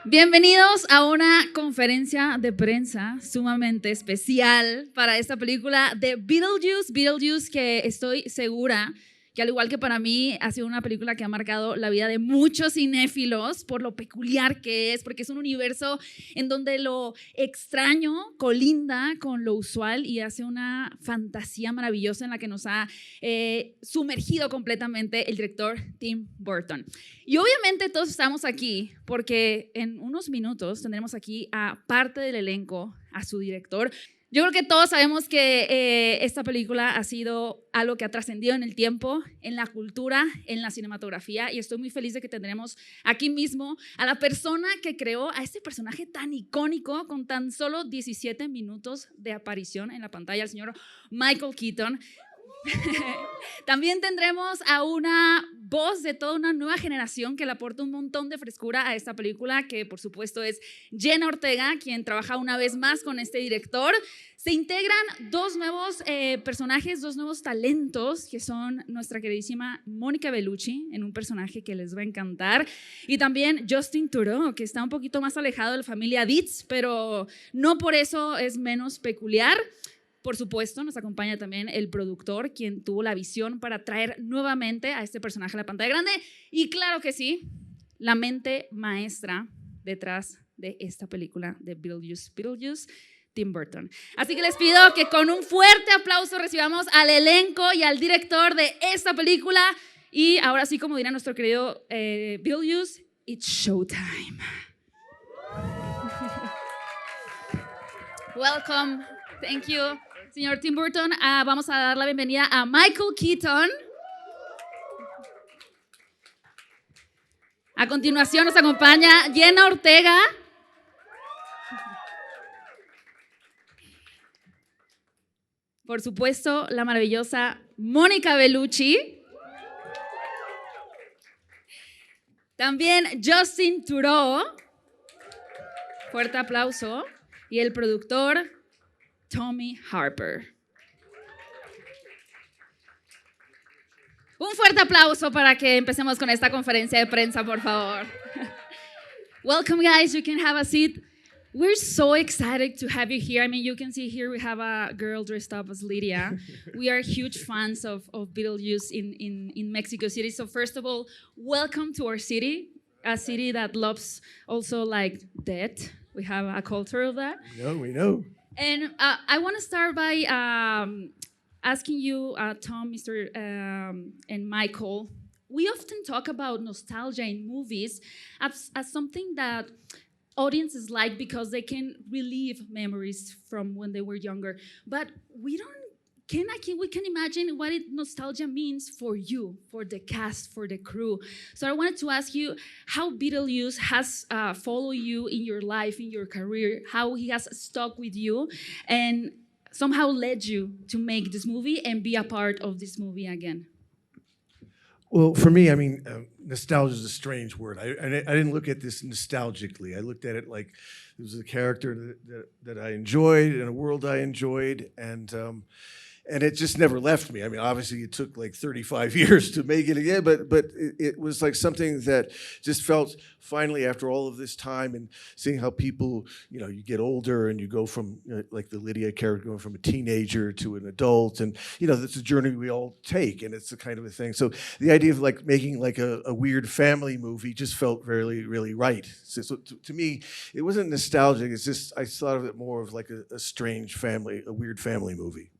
Bienvenidos a una conferencia de prensa sumamente especial para esta película de Beetlejuice, que estoy segura que al igual que para mí ha sido una película que ha marcado la vida de muchos cinéfilos por lo peculiar que es, porque es un universo en donde lo extraño colinda con lo usual y hace una fantasía maravillosa en la que nos ha sumergido completamente el director Tim Burton. Y obviamente todos estamos aquí porque en unos minutos tendremos aquí a parte del elenco, a su director. Yo creo que todos sabemos que esta película ha sido algo que ha trascendido en el tiempo, en la cultura, en la cinematografía, y estoy muy feliz de que tendremos aquí mismo a la persona que creó a este personaje tan icónico con tan solo 17 minutos de aparición en la pantalla, el señor Michael Keaton. También tendremos a una voz de toda una nueva generación que le aporta un montón de frescura a esta película, que por supuesto es Jenna Ortega, quien trabaja una vez más con este director. Se integran dos nuevos personajes, dos nuevos talentos, que son nuestra queridísima Mónica Bellucci, en un personaje que les va a encantar, y también Justin Theroux, que está un poquito más alejado de la familia Dietz, pero no por eso es menos peculiar. Por supuesto, nos acompaña también el productor, quien tuvo la visión para traer nuevamente a este personaje a la pantalla grande. Y claro que sí, la mente maestra detrás de esta película de Beetlejuice, Tim Burton. Así que les pido que con un fuerte aplauso recibamos al elenco y al director de esta película. Y ahora sí, como dirá nuestro querido Beetlejuice, it's showtime. Welcome. Thank you. Señor Tim Burton, vamos a dar la bienvenida a Michael Keaton. A continuación nos acompaña Jenna Ortega. Por supuesto, la maravillosa Mónica Bellucci. También Justin Theroux. Fuerte aplauso. Y el productor Tommy Harper. Un fuerte aplauso para que empecemos con esta conferencia de prensa, por favor. Welcome, guys. You can have a seat. We're so excited to have you here. I mean, you can see here we have a girl dressed up as Lydia. We are huge fans of Beetlejuice in Mexico City. So first of all, welcome to our city, a city that loves also like death. We have a culture of that. We know. And I want to start by asking you, Tom, Mr. And Michael, we often talk about nostalgia in movies as something that audiences like because they can relive memories from when they were younger. But we can imagine what nostalgia means for you, for the cast, for the crew. So I wanted to ask you how Beetlejuice has followed you in your life, in your career, how he has stuck with you and somehow led you to make this movie and be a part of this movie again. Well, for me, I mean, nostalgia is a strange word. I didn't look at this nostalgically. I looked at it like it was a character that I enjoyed and a world I enjoyed, and it just never left me. I mean, obviously it took like 35 years to make it again, but it was like something that just felt finally after all of this time and seeing how people, you get older and you go from, like the Lydia character going from a teenager to an adult, and, that's a journey we all take, and it's a kind of a thing. So the idea of like making like a weird family movie just felt really, really right. So to me, it wasn't nostalgic, it's just, I thought of it more of like a strange family, a weird family movie.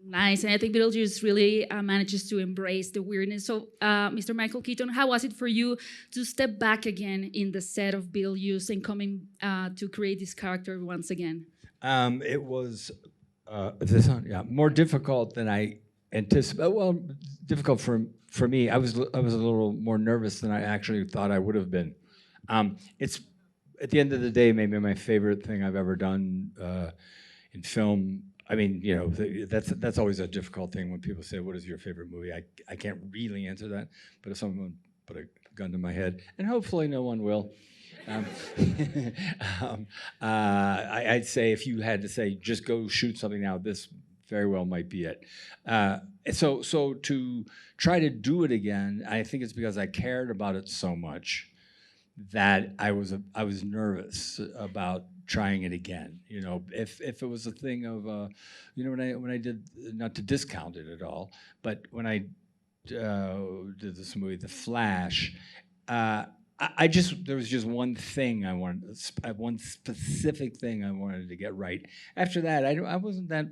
Nice, and I think Beetlejuice really manages to embrace the weirdness. So, Mr. Michael Keaton, how was it for you to step back again in the set of Beetlejuice and coming to create this character once again? It was more difficult than I anticipated. Well, difficult for me. I was a little more nervous than I actually thought I would have been. It's at the end of the day maybe my favorite thing I've ever done in film. I mean, that's always a difficult thing when people say, what is your favorite movie? I can't really answer that, but if someone put a gun to my head, and hopefully no one will, I'd say if you had to say, just go shoot something now, this very well might be it. So to try to do it again, I think it's because I cared about it so much that I was nervous about trying it again. You know, if it was a thing of, you know, when I did, not to discount it at all, but when I did this movie, The Flash, I just, there was just one thing I wanted, one specific thing I wanted to get right. After that, I wasn't that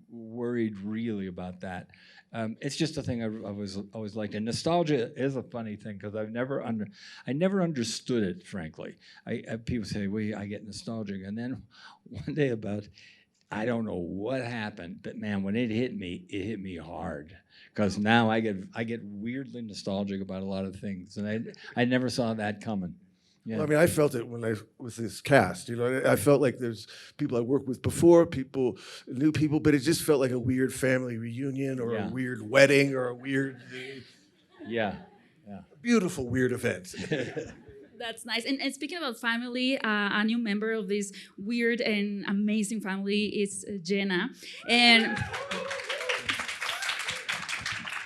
worried really about that. It's just a thing I was always liked. And nostalgia is a funny thing because I never understood it, frankly. People say, well, I get nostalgic. And then one day I don't know what happened, but man, when it hit me hard. Because now I get weirdly nostalgic about a lot of things. And I never saw that coming. Yeah. Well, I mean, I felt it with this cast. You know, I felt like there's people I worked with before, new people, but it just felt like a weird family reunion or a weird wedding or a weird, beautiful weird event. That's nice. And speaking about family, a new member of this weird and amazing family is Jenna,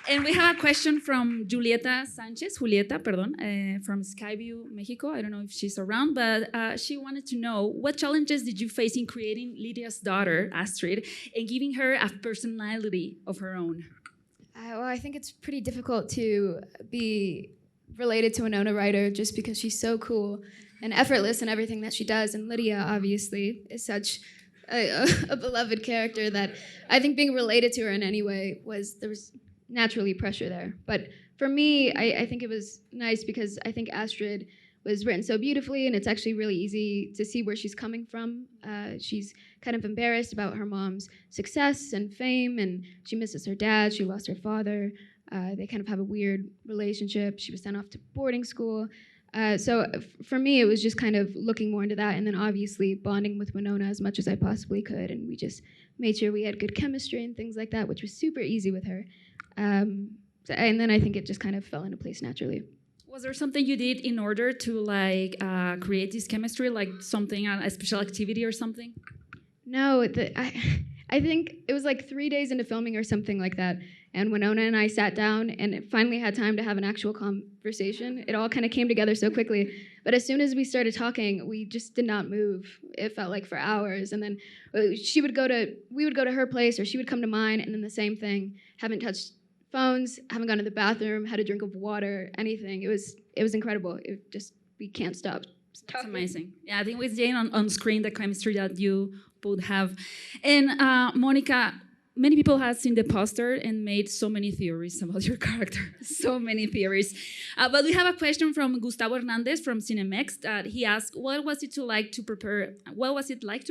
And we have a question from Julieta, from Skyview, Mexico. I don't know if she's around, but she wanted to know, what challenges did you face in creating Lydia's daughter, Astrid, and giving her a personality of her own? Well, I think it's pretty difficult to be related to Winona Ryder just because she's so cool and effortless in everything that she does. And Lydia, obviously, is such a beloved character that I think being related to her in any way there was naturally pressure there. But for me, I think it was nice because I think Astrid was written so beautifully, and it's actually really easy to see where she's coming from. She's kind of embarrassed about her mom's success and fame, and she misses her dad. She lost her father. They kind of have a weird relationship. She was sent off to boarding school. So for me, it was just kind of looking more into that, and then obviously bonding with Winona as much as I possibly could, and we just made sure we had good chemistry and things like that, which was super easy with her. And then I think it just kind of fell into place naturally. Was there something you did in order to create this chemistry, like something, a special activity or something? No, I think it was like 3 days into filming or something like that, and Winona and I sat down and finally had time to have an actual conversation. It all kind of came together so quickly, but as soon as we started talking, we just did not move. It felt like for hours, and then we would go to her place, or she would come to mine, and then the same thing. Haven't touched phones, haven't gone to the bathroom, had a drink of water, anything. It was incredible. We can't stop. That's amazing. Yeah, I think with Jane on screen, the chemistry that you both have. And Monica, many people have seen the poster and made so many theories about your character. So many theories. But we have a question from Gustavo Hernandez from Cinemex that he asked, what was it like to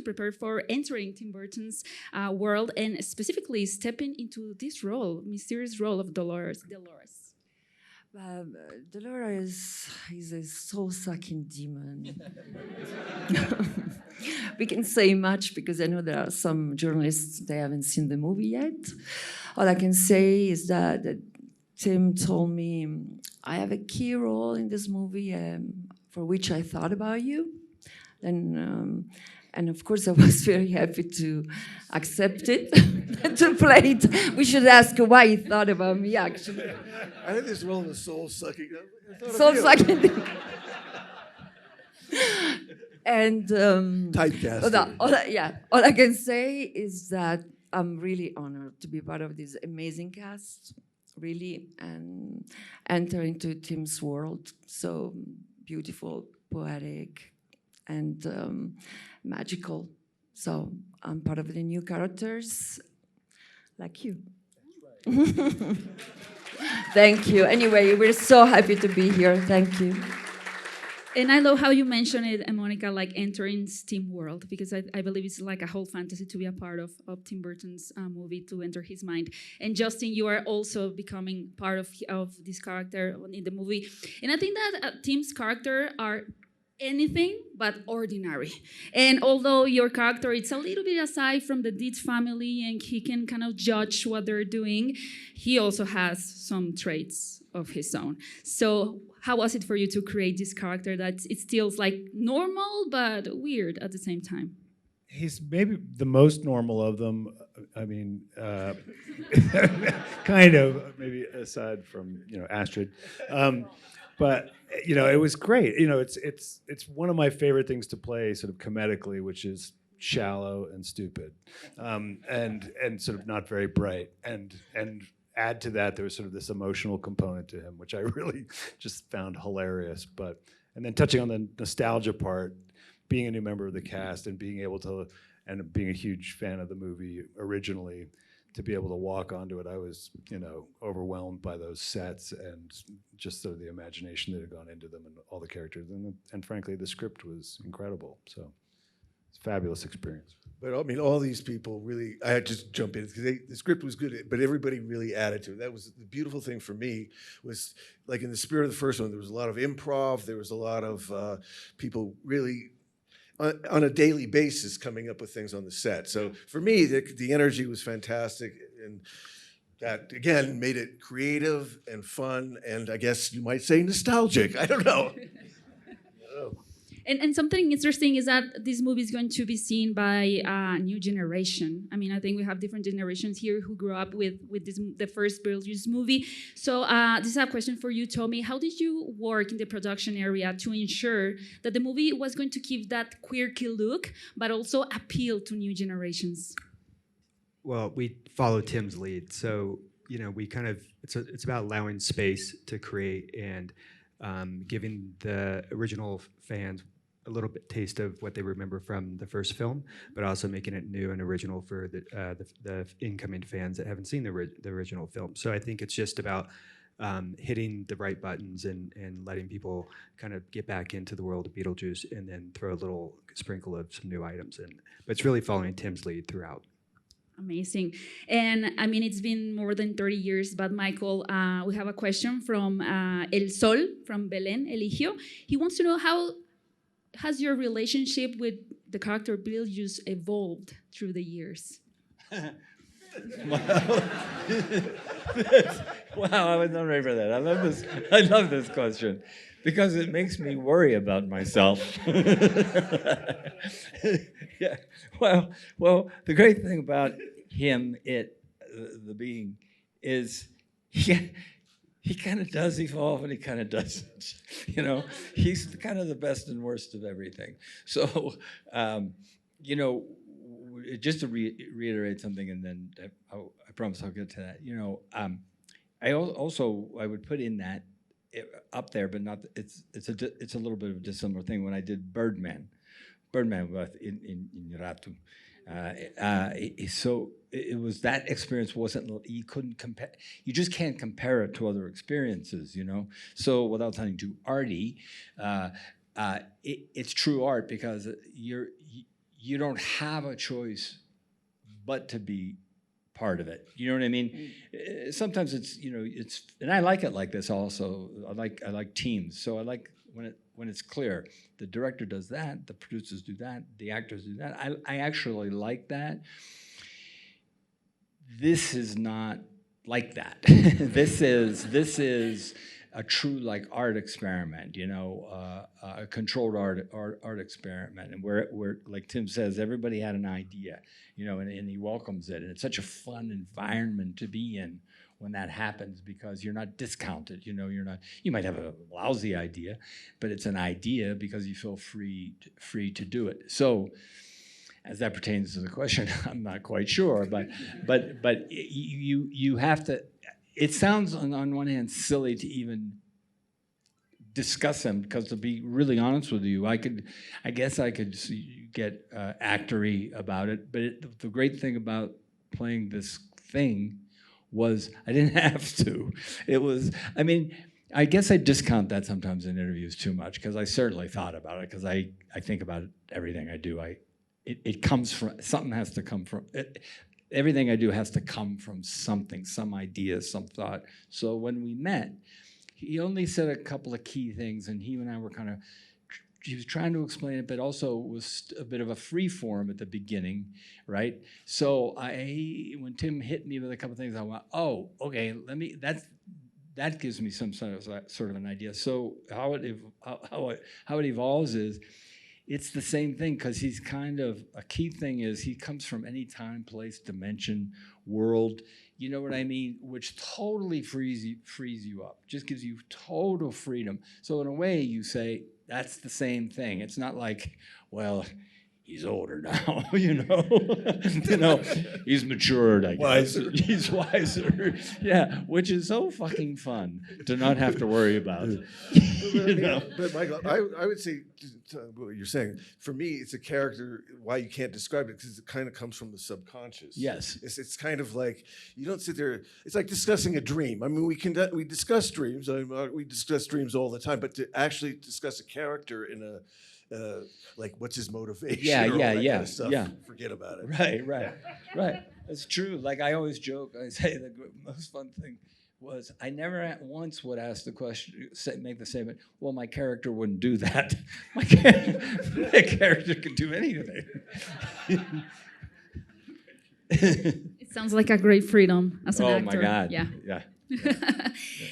prepare for entering Tim Burton's world and specifically stepping into this role, mysterious role of Dolores? Dolores is a soul-sucking demon. We can say much because I know there are some journalists that haven't seen the movie yet. All I can say is that Tim told me, I have a key role in this movie for which I thought about you. And of course, I was very happy to accept it, to play it. We should ask why he thought about me, actually. I think this role was soul-sucking. Soul-sucking. And typecast. All I can say is that I'm really honored to be part of this amazing cast, really, and enter into Tim's world. So beautiful, poetic, and magical. So I'm part of the new characters, like you. Thank you. Anyway, we're so happy to be here. Thank you. And I love how you mentioned it, Monica, like entering Tim world, because I believe it's like a whole fantasy to be a part of Tim Burton's movie, to enter his mind. And Justin, you are also becoming part of this character in the movie. And I think that Tim's character are anything but ordinary. And although your character is a little bit aside from the Deeds family and he can kind of judge what they're doing, he also has some traits of his own. So how was it for you to create this character that it feels like normal but weird at the same time? He's maybe the most normal of them. I mean, kind of, maybe aside from, Astrid. But it was great. It's one of my favorite things to play, sort of comedically, which is shallow and stupid, and sort of not very bright. And add to that, there was sort of this emotional component to him, which I really just found hilarious. And then touching on the nostalgia part, being a new member of the cast and being able to, and being a huge fan of the movie originally, to be able to walk onto it, I was, overwhelmed by those sets and just sort of the imagination that had gone into them and all the characters. And frankly, the script was incredible. So it's a fabulous experience. But I mean, all these people really, I had to just jump in because the script was good, but everybody really added to it. That was the beautiful thing for me, was like in the spirit of the first one, there was a lot of improv, there was a lot of people really on a daily basis coming up with things on the set. So for me, the energy was fantastic, and that again made it creative and fun, and I guess you might say nostalgic. I don't know. And something interesting is that this movie is going to be seen by a new generation. I mean, I think we have different generations here who grew up with the first Beetlejuice movie. So this is a question for you, Tommy. How did you work in the production area to ensure that the movie was going to keep that quirky look, but also appeal to new generations? Well, we follow Tim's lead. So, we kind of, it's about allowing space to create and giving the original fans a little bit taste of what they remember from the first film, but also making it new and original for the incoming fans that haven't seen the original film. So I think it's just about hitting the right buttons and letting people kind of get back into the world of Beetlejuice, and then throw a little sprinkle of some new items in. But it's really following Tim's lead throughout. Amazing. And I mean, it's been more than 30 years, but Michael, we have a question from El Sol, from Belén Eligio. He wants to know, how has your relationship with the character Beetlejuice evolved through the years? Wow, I was not ready for that. I love this question because it makes me worry about myself. Yeah. Well, the great thing about him, the being, is he kind of does evolve and he kind of doesn't. He's kind of the best and worst of everything. So, just to reiterate something, and then I promise I'll get to that. I would put in that up there, but not. It's a little bit of a dissimilar thing. When I did Birdman in Ratu. So it was, that experience wasn't, you couldn't compare, you just can't compare it to other experiences, So without sounding too arty, it's true art because you don't have a choice but to be part of it. You know what I mean? Sometimes it's, and I like it like this also. I like teams. So I like when it's clear, the director does that, the producers do that, the actors do that. I actually like that. This is not like that. This is a true art experiment, a controlled art experiment, and where like Tim says, everybody had an idea, and he welcomes it, and it's such a fun environment to be in when that happens, because you're not discounted, you might have a lousy idea, but it's an idea because you feel free to do it. So, as that pertains to the question, I'm not quite sure, but you have to. It sounds on one hand silly to even discuss them, because to be really honest with you, I guess I could get actory about it, but the great thing about playing this thing was I didn't have to. It was, I guess I discount that sometimes in interviews too much, because I certainly thought about it, because I think about everything I do. It comes from, something has to come from it. Everything I do has to come from something, some idea, some thought. So when we met, he only said a couple of key things, and he and I were he was trying to explain it, but also was a bit of a free form at the beginning, right? So when Tim hit me with a couple of things, I went, oh, okay, that gives me some sort of an idea. So how it evolves is, it's the same thing, because he's kind of, a key thing is he comes from any time, place, dimension, world. you know what I mean? Which totally frees you up, just gives you total freedom. So in a way, you say that's the same thing. It's not like, well, he's older now, you know, he's matured, I guess. Wiser. He's wiser. Yeah, which is so fucking fun to not have to worry about. You know? But Michael, I would say to what you're saying. For me, it's a character. Why you can't describe it because it kind of comes from the subconscious. Yes. It's kind of like you don't sit there. It's like discussing a dream. I mean, we discuss dreams. We discuss dreams all the time. But to actually discuss a character in a like what's his motivation? Yeah, or all yeah, that yeah, kind of stuff, yeah. Forget about it. Right. It's true. Like I always joke. I say the most fun thing was I never once would ask the question, make the statement, well, my character wouldn't do that. My character could do anything. It sounds like a great freedom as an actor. Oh my God. Yeah. Yeah.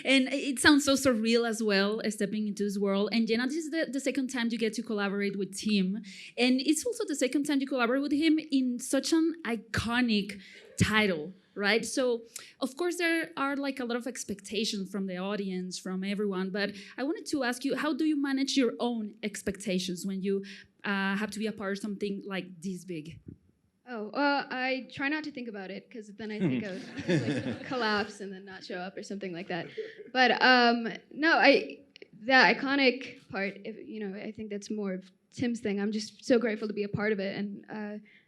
And it sounds so surreal as well, stepping into this world. And Jenna, this is the second time you get to collaborate with Tim. And it's also the second time you collaborate with him in such an iconic title, right? So, of course, there are like a lot of expectations from the audience, from everyone. But I wanted to ask you, how do you manage your own expectations when you have to be a part of something like this big? Oh, I try not to think about it because then I think I would like, collapse and then not show up or something like that. But no, the iconic part, I think that's more of Tim's thing. I'm just so grateful to be a part of it, and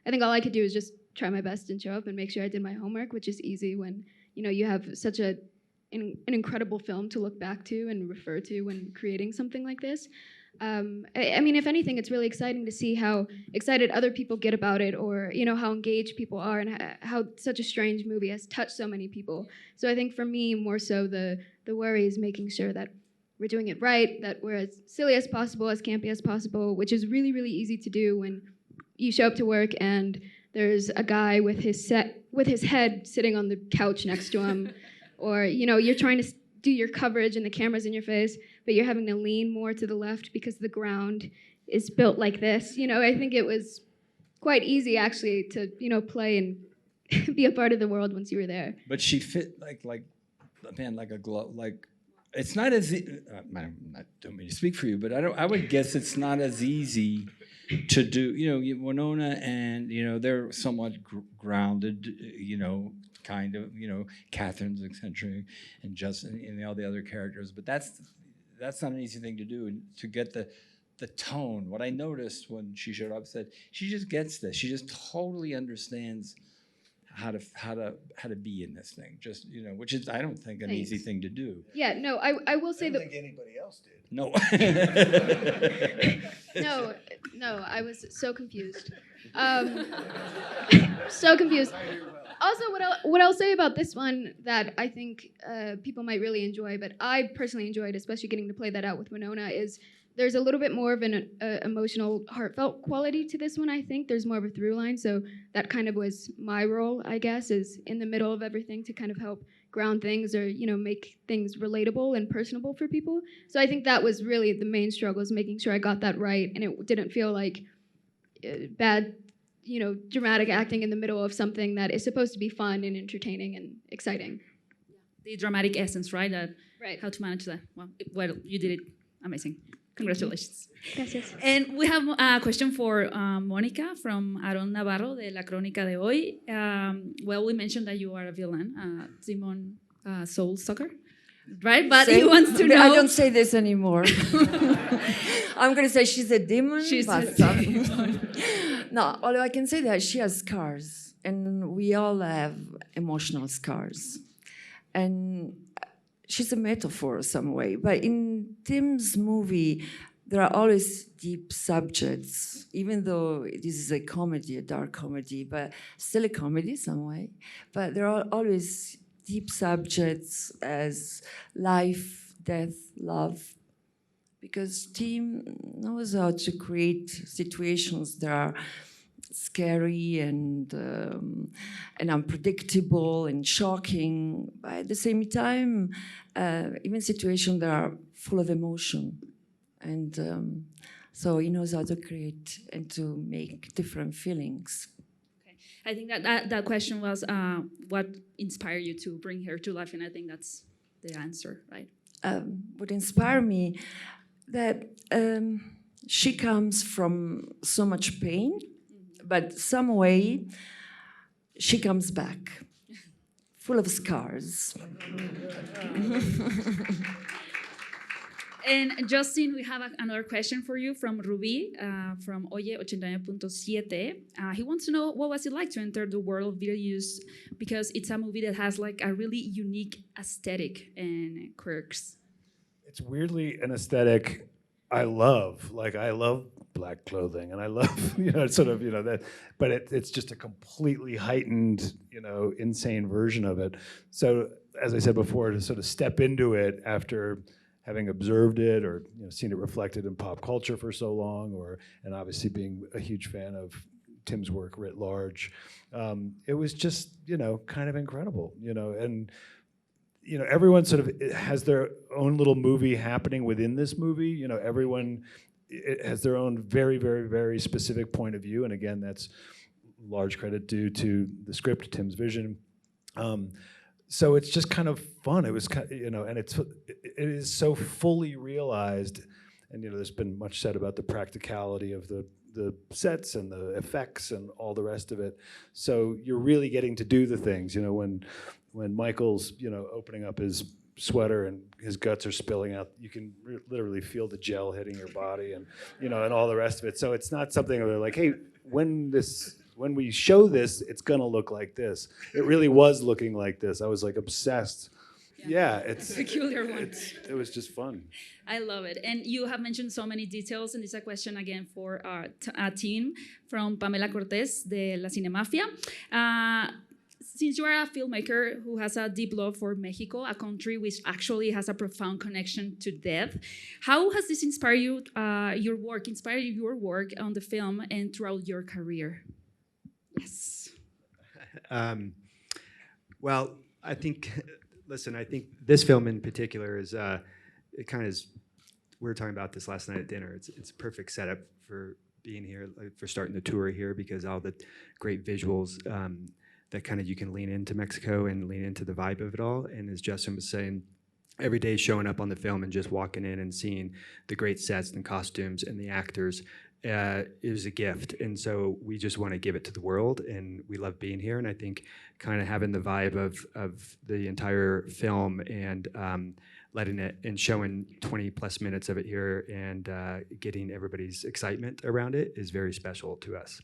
I think all I could do is just try my best and show up and make sure I did my homework, which is easy when you have such an incredible film to look back to and refer to when creating something like this. I mean, if anything, it's really exciting to see how excited other people get about it, or how engaged people are, and how such a strange movie has touched so many people. So I think for me, more so the worry is making sure that we're doing it right, that we're as silly as possible, as campy as possible, which is really, really easy to do when you show up to work and there's a guy with his head sitting on the couch next to him, or you're trying to do your coverage and the camera's in your face, but you're having to lean more to the left because the ground is built like this. I think it was quite easy actually to, play and be a part of the world once you were there. But she fit like a glove. Like it's not as I don't mean to speak for you, but I would guess it's not as easy to do. Winona and they're somewhat grounded. Kind of, Catherine's eccentric and Justin and all the other characters. But that's not an easy thing to do, and to get the tone. What I noticed when she showed up said she just gets this. She just totally understands how to be in this thing. Just which is I don't think an easy thing to do. Yeah, no, I will say that. I don't think anybody else did. No. No, I was so confused. So confused. Also, what I'll say about this one that I think people might really enjoy, but I personally enjoyed, especially getting to play that out with Winona, is there's a little bit more of an emotional, heartfelt quality to this one, I think. There's more of a through line, so that kind of was my role, I guess, is in the middle of everything to kind of help ground things or, make things relatable and personable for people. So I think that was really the main struggle, is making sure I got that right, and it didn't feel like bad dramatic acting in the middle of something that is supposed to be fun and entertaining and exciting. The dramatic essence, right? Right. How to manage that. Well, you did it amazing. Congratulations. Gracias. And we have a question for Mónica from Aaron Navarro de La Crónica de Hoy. Well, we mentioned that you are a villain, Simon Soul Sucker, right? But he wants to know. I don't say this anymore. I'm going to say she's a demon. She's a demon. No, although I can say that she has scars, and we all have emotional scars. And she's a metaphor some way. But in Tim's movie, there are always deep subjects, even though this is a comedy, a dark comedy, but still a comedy some way. But there are always deep subjects as life, death, love. Because Tim knows how to create situations that are scary and unpredictable and shocking, but at the same time, even situations that are full of emotion. And so he knows how to create and to make different feelings. I think that question was what inspired you to bring her to life, and I think that's the answer, right? Would inspire me that she comes from so much pain, but some way she comes back full of scars. And Justin, we have another question for you from Ruby, from Oye 89.7. He wants to know, what was it like to enter the world of Beetlejuice, because it's a movie that has like a really unique aesthetic and quirks. It's weirdly an aesthetic I love. Like, I love black clothing, and I love, sort of, that, but it's just a completely heightened, insane version of it. So, as I said before, to sort of step into it after having observed it or seen it reflected in pop culture for so long, and obviously being a huge fan of Tim's work writ large, it was just kind of incredible, and everyone sort of has their own little movie happening within this movie. Everyone has their own very, very, very specific point of view, and again, that's large credit due to the script, Tim's vision. So it's just kind of fun. It was, and it is so fully realized. And there's been much said about the practicality of the sets and the effects and all the rest of it. So you're really getting to do the things. When Michael's opening up his sweater and his guts are spilling out, you can literally feel the gel hitting your body, and and all the rest of it. So it's not something where they're like, hey, when we show this, it's gonna look like this. It really was looking like this. I was like obsessed. Yeah, it's Peculiar one. It was just fun. I love it. And you have mentioned so many details, and it's a question again for our team from Pamela Cortez de La Cinemafia. Since you are a filmmaker who has a deep love for Mexico, a country which actually has a profound connection to death, how has this inspired you, your work on the film and throughout your career? Yes. Well, I think this film in particular is, it kind of is, we were talking about this last night at dinner. It's a perfect setup for being here, for starting the tour here, because all the great visuals that kind of you can lean into Mexico and lean into the vibe of it all. And as Justin was saying, every day showing up on the film and just walking in and seeing the great sets and costumes and the actors is a gift. And so we just want to give it to the world, and we love being here. And I think kind of having the vibe of the entire film and letting it and showing 20 plus minutes of it here and getting everybody's excitement around it is very special to us.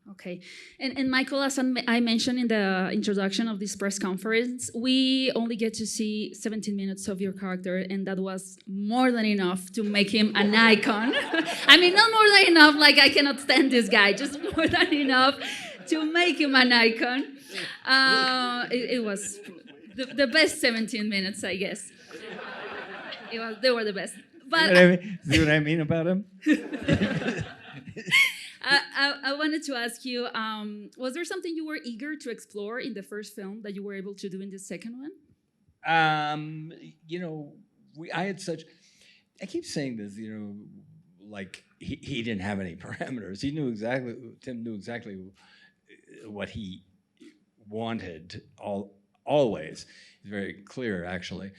Okay. And Michael, as I mentioned in the introduction of this press conference, we only get to see 17 minutes of your character, and that was more than enough to make him an icon. I mean, not more than enough, like I cannot stand this guy, just more than enough to make him an icon. It was the best 17 minutes, I guess. They were the best. But See what I mean about him? I wanted to ask you, was there something you were eager to explore in the first film that you were able to do in the second one? I had such, I keep saying this, like he didn't have any parameters. Tim knew exactly what he wanted always. It's very clear, actually.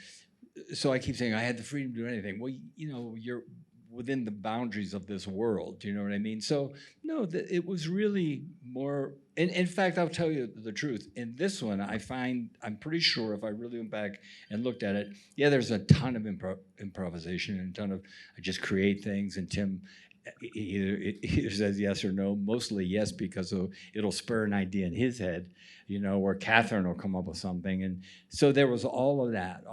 So I keep saying I had the freedom to do anything. Well, you're within the boundaries of this world, do you know what I mean? So, no, it was really more, in fact, I'll tell you the truth. In this one, I'm pretty sure if I really went back and looked at it, yeah, there's a ton of improvisation and a ton of, I just create things, and Tim either says yes or no, mostly yes, because it'll spur an idea in his head, or Catherine will come up with something. And so there was all that,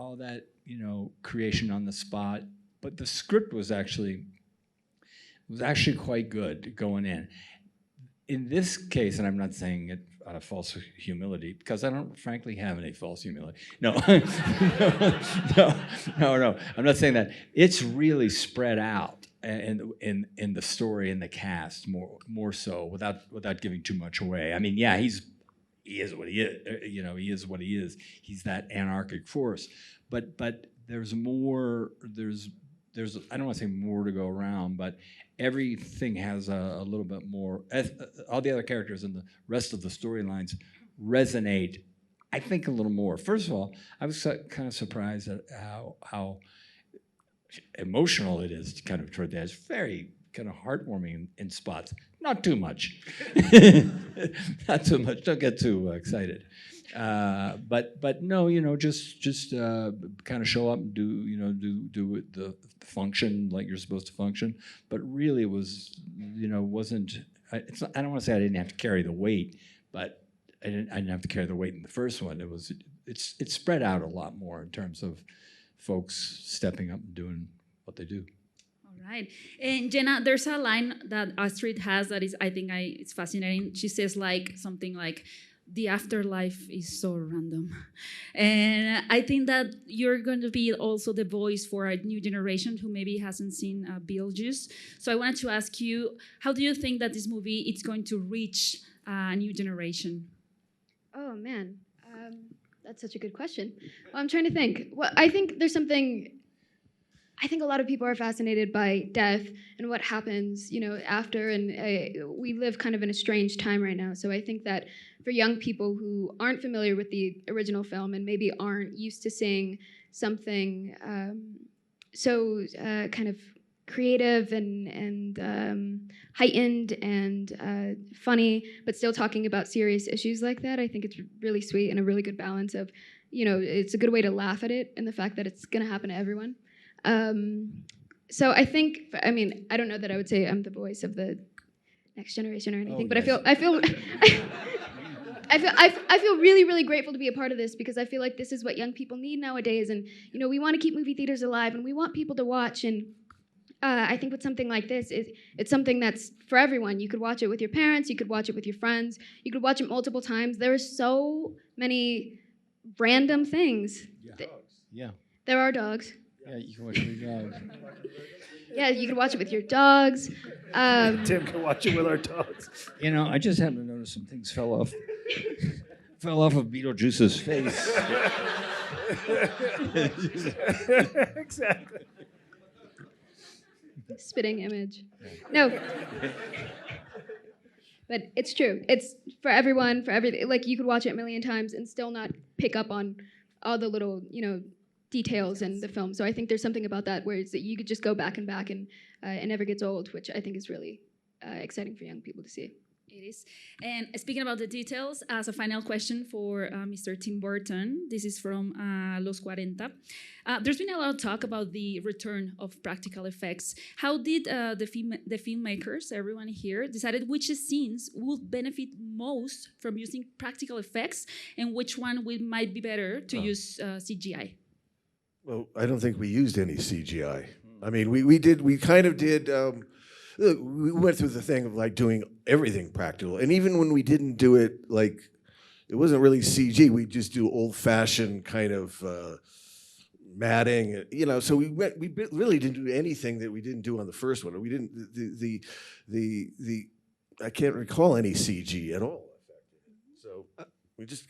creation on the spot. But the script was actually quite good going in. In this case, and I'm not saying it out of false humility, because I don't frankly have any false humility. No, no, I'm not saying that. It's really spread out in the story and the cast more so, without giving too much away. I mean, yeah, he is what he is. He is what he is. He's that anarchic force. But there's more. there's, I don't want to say more to go around, but everything has a little bit more, all the other characters and the rest of the storylines resonate, I think, a little more. First of all, I was kind of surprised at how emotional it is kind of toward that. It's very kind of heartwarming in spots. Not too much. Not too much. Don't get too excited. But no, just kind of show up and do the function like you're supposed to function. But really, it was, wasn't. I don't want to say I didn't have to carry the weight, but I didn't have to carry the weight in the first one. It's spread out a lot more in terms of folks stepping up and doing what they do. All right. And Jenna, there's a line that Astrid has that is, I think it's fascinating. She says something like, the afterlife is so random. And I think that you're going to be also the voice for a new generation who maybe hasn't seen Beetlejuice. So I wanted to ask you, how do you think that this movie is going to reach a new generation? Oh, man. That's such a good question. Well, I'm trying to think. Well, I think there's something... I think a lot of people are fascinated by death and what happens, after. And we live kind of in a strange time right now. So I think that for young people who aren't familiar with the original film and maybe aren't used to seeing something so kind of creative and heightened and funny, but still talking about serious issues like that, I think it's really sweet and a really good balance of, it's a good way to laugh at it and the fact that it's going to happen to everyone. So I think, I don't know that I would say I'm the voice of the next generation or anything, but yes. I feel really, really grateful to be a part of this because I feel like this is what young people need nowadays. And, we want to keep movie theaters alive and we want people to watch. And I think with something like this, it's something that's for everyone. You could watch it with your parents. You could watch it with your friends. You could watch it multiple times. There are so many random things. Yeah. There are dogs. Yeah, you can watch it with your dogs. Yeah, you can watch it with your dogs. Tim can watch it with our dogs. I just happened to notice some things fell off of Beetlejuice's face. Exactly. Spitting image. No. But it's true. It's for everyone, for everything. Like, you could watch it a million times and still not pick up on all the little, details in the film. So I think there's something about that where it's that you could just go back and it never gets old, which I think is really exciting for young people to see. It is. And speaking about the details, as a final question for Mr. Tim Burton, this is from Los 40. There's been a lot of talk about the return of practical effects. How did the filmmakers, everyone here, decided which scenes would benefit most from using practical effects and which one might be better to use CGI? Well, I don't think we used any CGI. I mean, we kind of did. We went through the thing of doing everything practical, and even when we didn't do it, it wasn't really CG. We just do old-fashioned kind of matting, So we really didn't do anything that we didn't do on the first one. We didn't I can't recall any CG at all. So. We just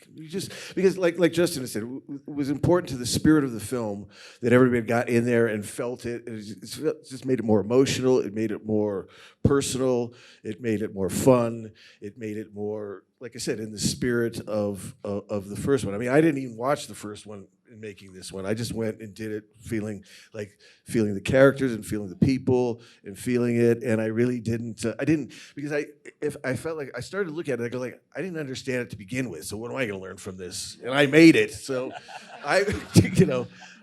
because like Justin said, it was important to the spirit of the film that everybody got in there and felt it. It just made it more emotional. It made it more personal. It made it more fun. It made it more, like I said, in the spirit of the first one. I mean, I didn't even watch the first one in making this one. I just went and did it feeling the characters and feeling the people and feeling it. And I really didn't. I didn't because I felt like I started to look at it. I go I didn't understand it to begin with. So what am I going to learn from this? And I made it. So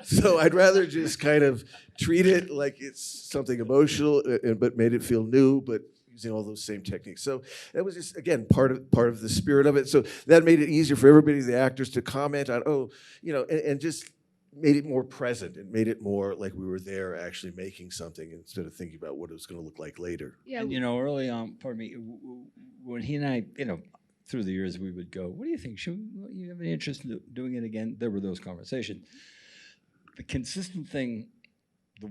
so I'd rather just kind of treat it like it's something emotional, but made it feel new, but using all those same techniques. So that was just, again, part of the spirit of it. So that made it easier for everybody, the actors, to comment on, and just made it more present. It made it more like we were there actually making something instead of thinking about what it was going to look like later. Yeah. And, early on, when he and I, through the years, we would go, what do you think? You have any interest in doing it again? There were those conversations. The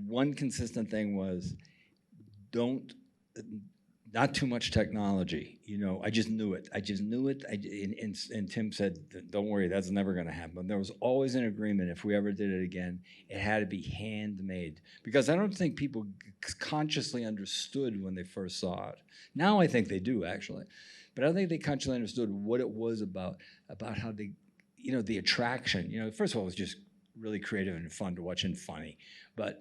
one consistent thing was don't not too much technology. You know, I just knew it. And Tim said, "Don't worry, that's never going to happen." There was always an agreement. If we ever did it again, it had to be handmade, because I don't think people consciously understood when they first saw it. Now I think they do, actually, but I don't think they consciously understood what it was about how they, you know, the attraction. You know, first of all, it was just really creative and fun to watch and funny, but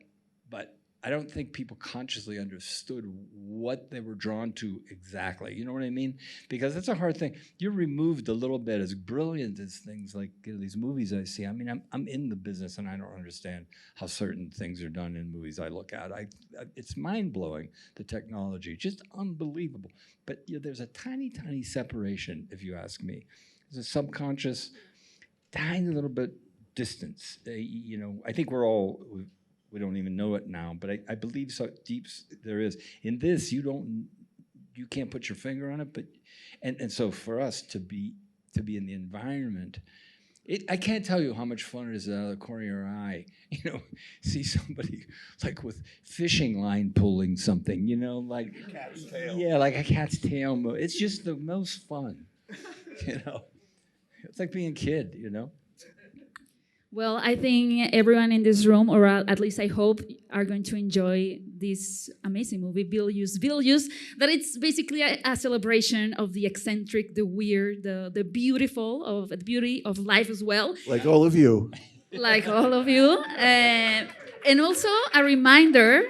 I don't think people consciously understood what they were drawn to exactly. You know what I mean? Because that's a hard thing. You're removed a little bit, as brilliant as things like, you know, these movies I see. I mean, I'm in the business, and I don't understand how certain things are done in movies I look at. It's mind-blowing, the technology, just unbelievable. But you know, there's a tiny, tiny separation, if you ask me. There's a subconscious, tiny little bit distance. You know, I think we don't even know it now, but I believe so deep there is. In this, you can't put your finger on it, but and so for us to be in the environment, I can't tell you how much fun it is out of the corner of your eye. You know, see somebody like with fishing line pulling something, you know, like a cat's tail. Yeah, like a cat's tail. It's just the most fun, you know. It's like being a kid, you know. Well, I think everyone in this room, or at least I hope, are going to enjoy this amazing movie, Beetlejuice Beetlejuice, that it's basically a celebration of the eccentric, the weird, the beautiful, of the beauty of life as well. Like all of you. Like all of you. And also a reminder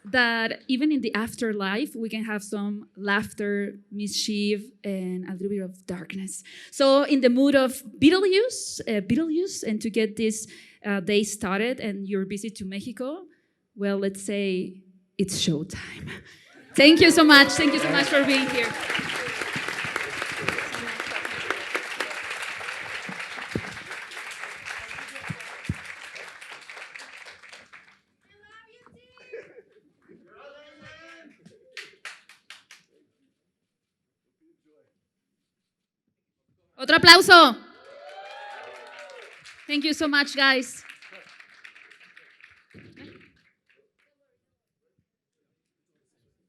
that even in the afterlife, we can have some laughter, mischief, and a little bit of darkness. So in the mood of Beetlejuice, and to get this day started, and you're busy to Mexico, well, let's say it's showtime. Thank you so much. Thank you so much for being here. Otro aplauso. Thank you so much, guys.